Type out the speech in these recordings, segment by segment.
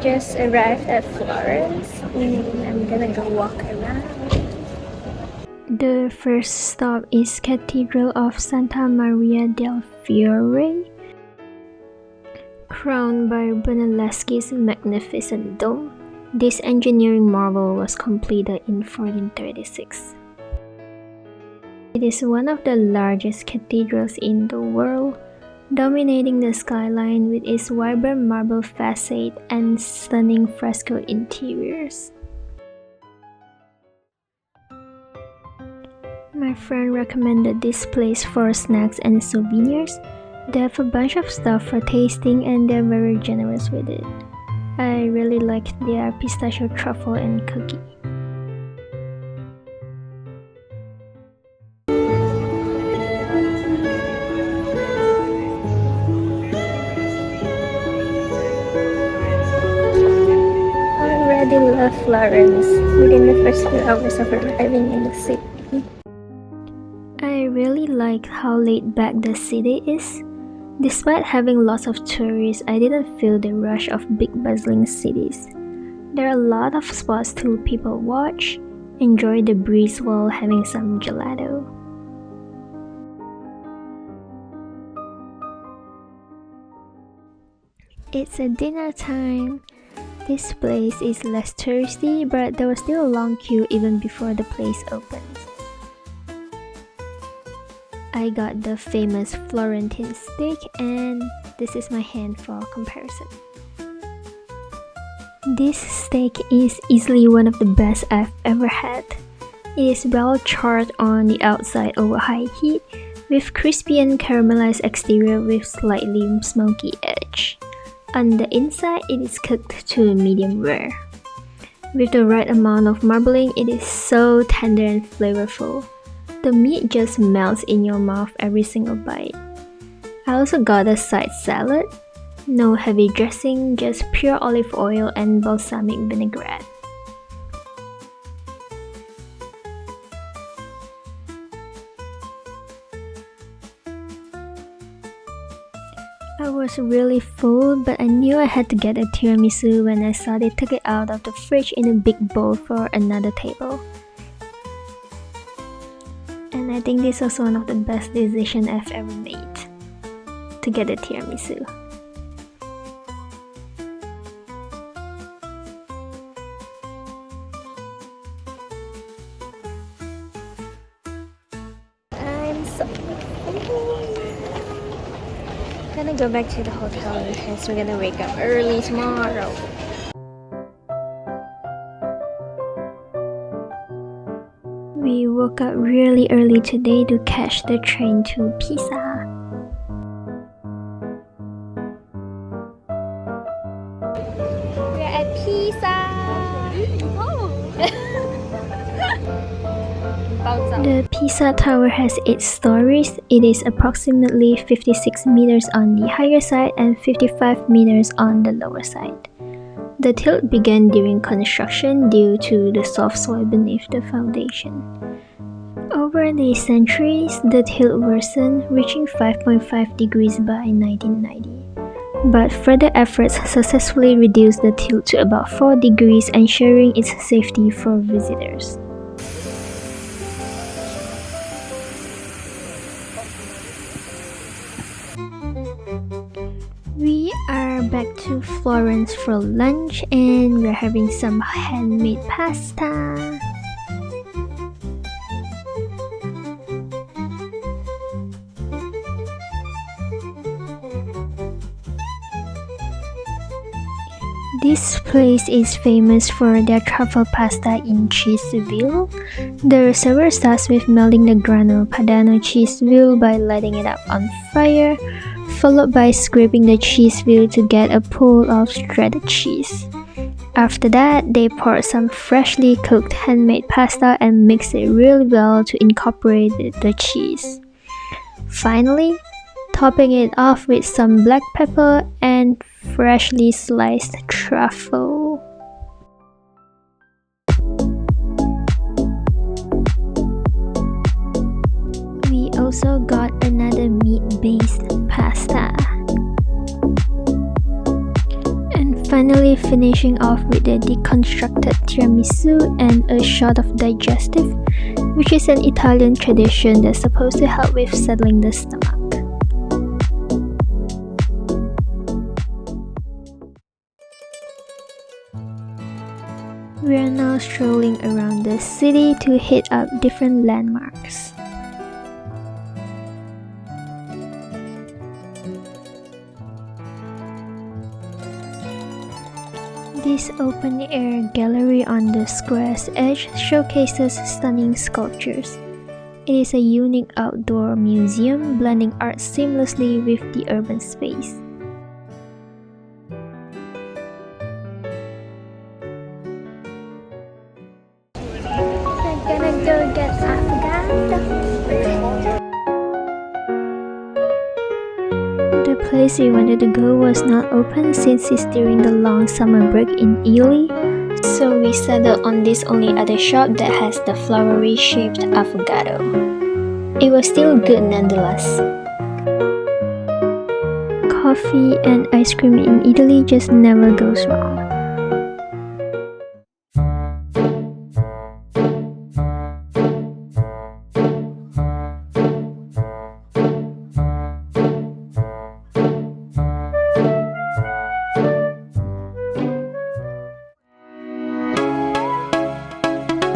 just arrived at Florence and I'm gonna go walk around. The first stop is Cathedral of Santa Maria del Fiore. Crowned by Brunelleschi's magnificent dome, this engineering marvel was completed in 1436. It is one of the largest cathedrals in the world, dominating the skyline with its vibrant marble facade and stunning fresco interiors. My friend recommended this place for snacks and souvenirs. They have a bunch of stuff for tasting and they're very generous with it. I really liked their pistachio truffle and cookie. I already love Florence within the first few hours of arriving in the city. I really like how laid back the city is. Despite having lots of tourists, I didn't feel the rush of big bustling cities. There are a lot of spots to people watch, enjoy the breeze while having some gelato. It's a dinner time. This place is less touristy, but there was still a long queue even before the place opens. I got the famous Florentine steak and this is my hand for comparison. This steak is easily one of the best I've ever had. It is well charred on the outside over high heat with crispy and caramelized exterior with slightly smoky edge. On the inside, it is cooked to medium rare. With the right amount of marbling, it is so tender and flavorful. The meat just melts in your mouth every single bite. I also got a side salad. No heavy dressing, just pure olive oil and balsamic vinaigrette. I was really full, but I knew I had to get a tiramisu when I saw they took it out of the fridge in a big bowl for another table. And I think this was one of the best decisions I've ever made, to get a tiramisu. I'm so full. Gonna go back to the hotel because we're gonna wake up early tomorrow. We woke up really early today to catch the train to Pisa. We're at Pisa! The Pisa Tower has 8 stories. It is approximately 56 meters on the higher side and 55 meters on the lower side. The tilt began during construction due to the soft soil beneath the foundation. Over the centuries, the tilt worsened, reaching 5.5 degrees by 1990. But further efforts successfully reduced the tilt to about 4 degrees, ensuring its safety for visitors. We are back to Florence for lunch and we're having some handmade pasta. This place is famous for their truffle pasta in cheeseville. The server starts with melting the grano padano cheeseville by lighting it up on fire, followed by scraping the cheeseville to get a pool of shredded cheese. After that, they pour some freshly cooked handmade pasta and mix it really well to incorporate the cheese. Finally, topping it off with some black pepper and freshly sliced truffle. We also got another meat-based pasta. And Finally finishing off with the deconstructed tiramisu and a shot of digestive, which is an Italian tradition that's supposed to help with settling the stomach. We are now strolling around the city to hit up different landmarks. This open-air gallery on the square's edge showcases stunning sculptures. It is a unique outdoor museum blending art seamlessly with the urban space. I'm gonna go get afghan. The place we wanted to go was not open since it's during the long summer break in Italy, so we settled on this only other shop that has the flowery shaped avocado. It was still good nonetheless. Coffee and ice cream in Italy just never goes wrong.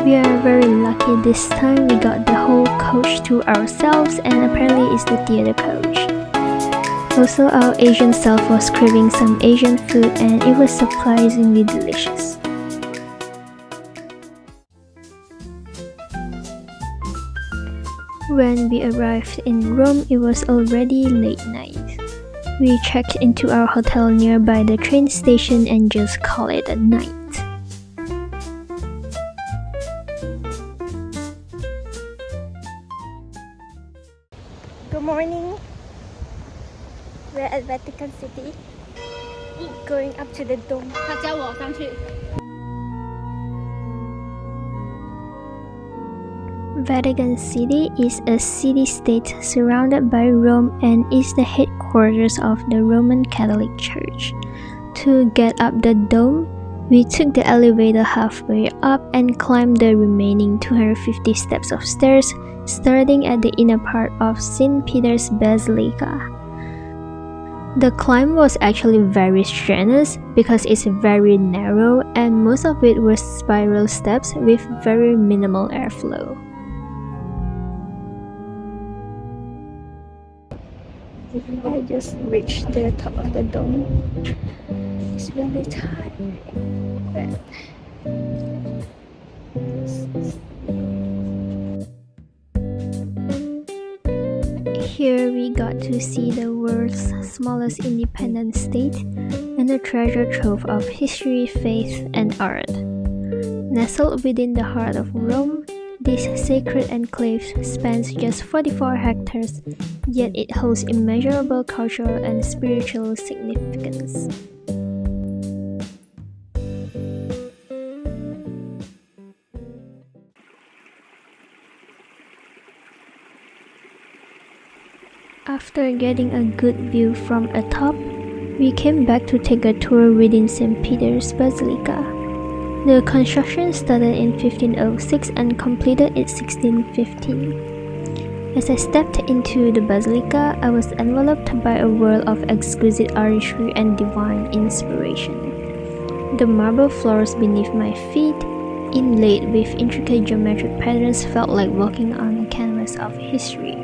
We are very lucky this time we got the whole coach to ourselves, and apparently it's the theater coach. Also, our Asian self was craving some Asian food and it was surprisingly delicious. When we arrived in Rome, it was already late night. We checked into our hotel nearby the train station and just called it a night. Good morning. We're at Vatican City, going up to the dome. 他教我上去。 Vatican City is a city-state surrounded by Rome and is the headquarters of the Roman Catholic Church. To get up the dome, we took the elevator halfway up and climbed the remaining 250 steps of stairs, starting at the inner part of St. Peter's Basilica. The climb was actually very strenuous because it's very narrow and most of it was spiral steps with very minimal airflow. I just reached the top of the dome. It's really tight. Here we got to see the world's smallest independent state and a treasure trove of history, faith, and art. Nestled within the heart of Rome, this sacred enclave spans just 44 hectares, yet it holds immeasurable cultural and spiritual significance. After getting a good view from atop, we came back to take a tour within St. Peter's Basilica. The construction started in 1506 and completed in 1615. As I stepped into the basilica, I was enveloped by a world of exquisite artistry and divine inspiration. The marble floors beneath my feet, inlaid with intricate geometric patterns, felt like walking on a canvas of history.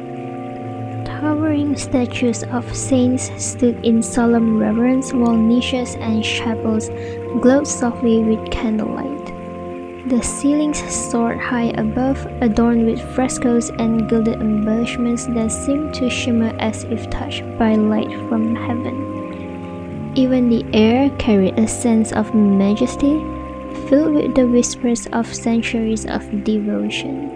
Towering statues of saints stood in solemn reverence, while niches and chapels glowed softly with candlelight. The ceilings soared high above, adorned with frescoes and gilded embellishments that seemed to shimmer as if touched by light from heaven. Even the air carried a sense of majesty, filled with the whispers of centuries of devotion.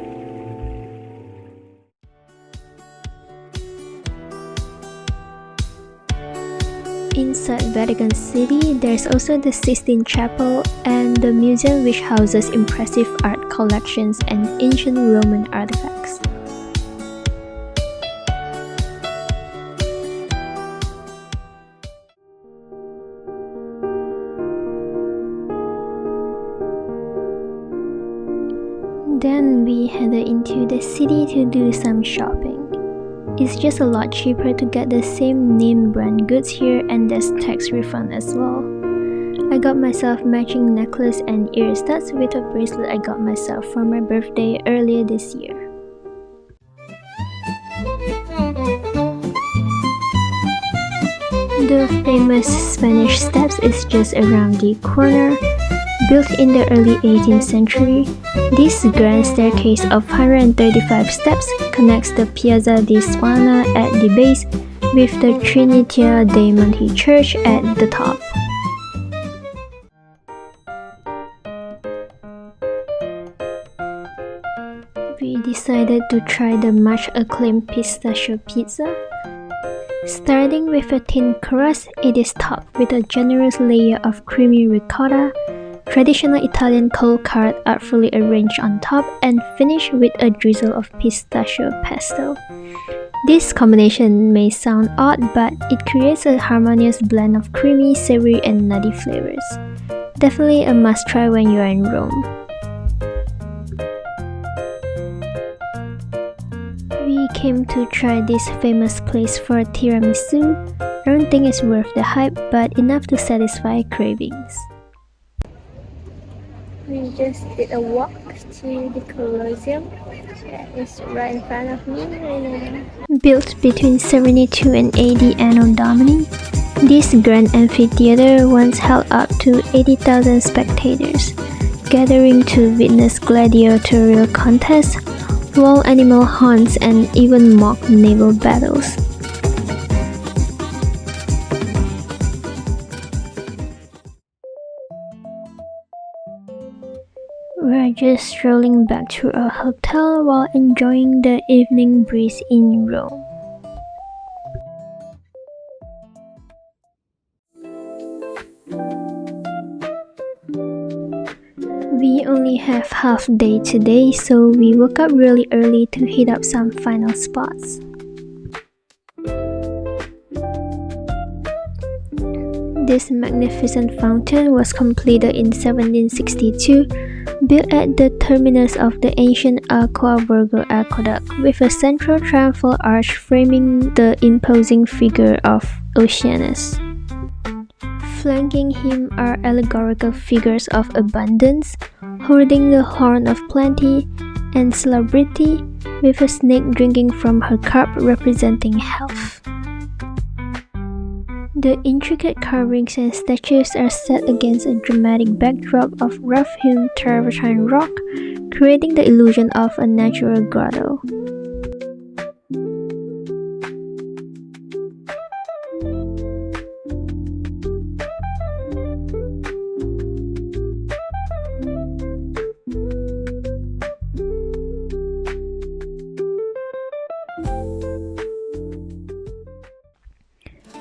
Inside Vatican City, there's also the Sistine Chapel and the museum which houses impressive art collections and ancient Roman artifacts. Then we headed into the city to do some shopping. It's just a lot cheaper to get the same name brand goods here, and there's tax refund as well. I got myself matching necklace and ear studs with a bracelet I got myself for my birthday earlier this year. The famous Spanish Steps is just around the corner. Built in the early 18th century, this grand staircase of 135 steps connects the Piazza di Spagna at the base with the Trinità dei Monti Church at the top. We decided to try the much acclaimed pistachio pizza. Starting with a thin crust, it is topped with a generous layer of creamy ricotta, traditional Italian cold cut artfully arranged on top, and finished with a drizzle of pistachio pesto. This combination may sound odd, but it creates a harmonious blend of creamy, savory, and nutty flavors. Definitely a must-try when you're in Rome. We came to try this famous place for tiramisu. I don't think it's worth the hype, but enough to satisfy cravings. We just did a walk to the Colosseum. It's right in front of me right now. Built between 72 and 80 Anno Domini, this grand amphitheater once held up to 80,000 spectators, gathering to witness gladiatorial contests, wild animal hunts, and even mock naval battles. We're just strolling back to our hotel while enjoying the evening breeze in Rome. We only have half day today, so we woke up really early to hit up some final spots. This magnificent fountain was completed in 1762, built at the terminus of the ancient Aquaborgo aqueduct, with a central triumphal arch framing the imposing figure of Oceanus. Flanking him are allegorical figures of abundance, holding the horn of plenty, and celebrity, with a snake drinking from her cup representing health. The intricate carvings and statues are set against a dramatic backdrop of rough-hewn travertine rock, creating the illusion of a natural grotto.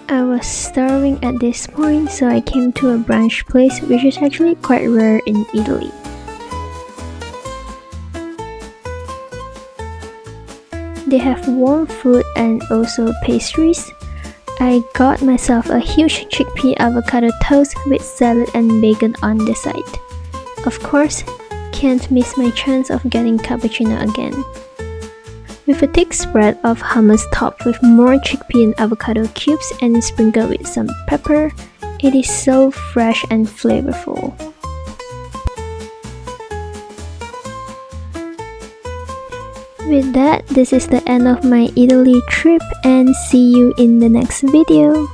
I was starving at this point, so I came to a brunch place, which is actually quite rare in Italy. They have warm food and also pastries. I got myself a huge chickpea avocado toast with salad and bacon on the side. Of course, can't miss my chance of getting cappuccino again. With a thick spread of hummus topped with more chickpea and avocado cubes and sprinkled with some pepper, it is so fresh and flavorful. With that, this is the end of my Italy trip, and see you in the next video.